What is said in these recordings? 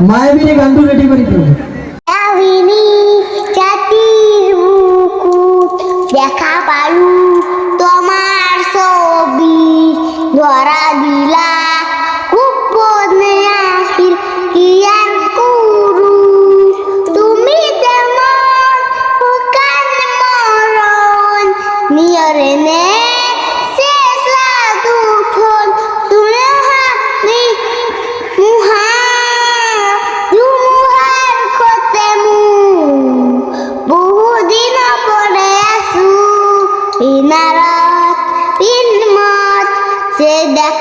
মায়াবিনী গানটো রেডি করে দিও। মায়াবিনী জাতির বুকুত দেখা পালু তোমার ছবি ধরা দিলা গোপনে আখির কি আর করু তুমি যেমন হুকান মরণ নিয়রে নে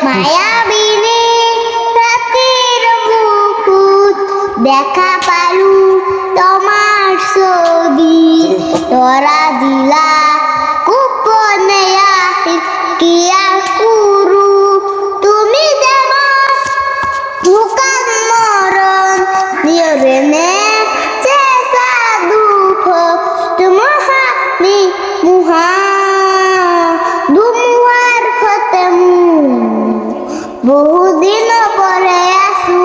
মায়াবিনী রাতের বুকুত দেখা পালু তোমার ছবি ধরা দিলা গোপনে আখির কি আর করু তুমি যেমন হুকাম মরণ নিয়রে নে চেষ্টা দুঃখ তোমাহানি মুহা দুমুহার খতমু বহুদিন পরে আসু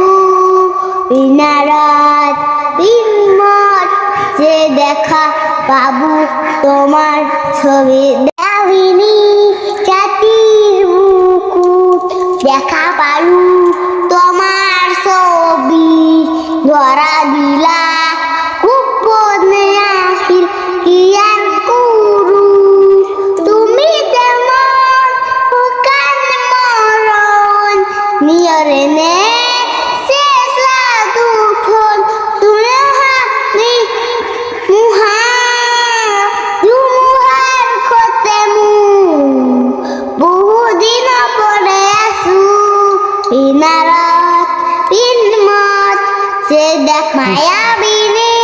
বিনারাত বিমত যে দেখা পাবু তোমার ছবি মায়াবিনী জাতির বুকুত দেখা পালু তোমার ছবি ধরা দিলা গোপনে আখির কি আর করু তুমি যেমন হুকান মরণ নিয়রে নে চেষ্টা দুঃখ তোমাহানি মুহা দুমুহার খতমু বহুদিন পরে আসু বিনারাত বিনমত যে দেখ মায়াবিনী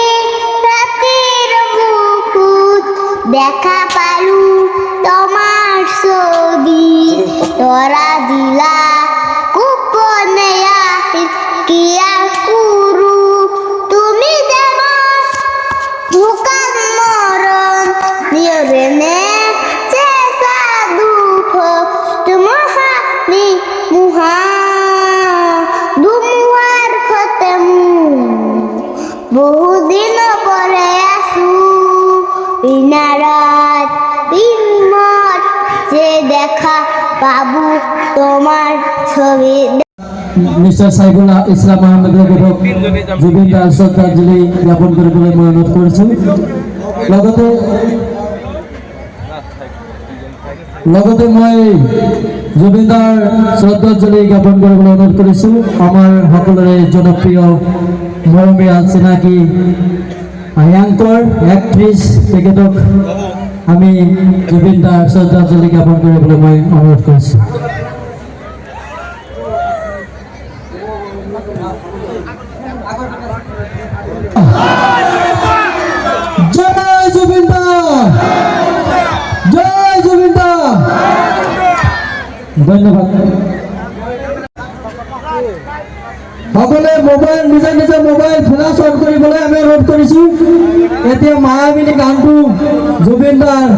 রাতের বুকুত দেখা পালু তোমার ছবি ধরা দিলা গোপনে আখির কি আর করু তুমি যেমন হুকাম মরণ নিয়রে নে চেষ্টা দুঃখ তোমাহানি মুহা দুমুহার খতমু বহুদিন পরে আসু বিনারাত বিমত যে দেখা পাবু তোমার ছবি। মিস্টার সাইফুল ইসলাম আহমেদের লেখক জুবিন দাস শ্রদ্ধাঞ্জলি জ্ঞাপন করে বলে মই অনুরোধ করেছি। লগতে মই জুবিন দাৰ শ্ৰদ্ধাঞ্জলি জ্ঞাপন কৰিবলৈ অনুৰোধ কৰিছোঁ। আমাৰ সকলোৰে জনপ্ৰিয় মৰমীয়া চিনাকি এংকৰ এক্ট্ৰেছ তেখেতক আমি জুবিন দাৰ শ্ৰদ্ধাঞ্জলি জ্ঞাপন কৰিবলৈ মই অনুৰোধ কৰিছোঁ। জয় জুবিন দা, জয় জুবিন দা। ধন্যবাদ। সকলে মোবাইল নিজে নিজে মোবাইল ফ্লাশ অন কৰিবলৈ আমি অনুৰোধ কৰিছোঁ। এতিয়া মায়াবিনী গানটো জুবিন দাৰ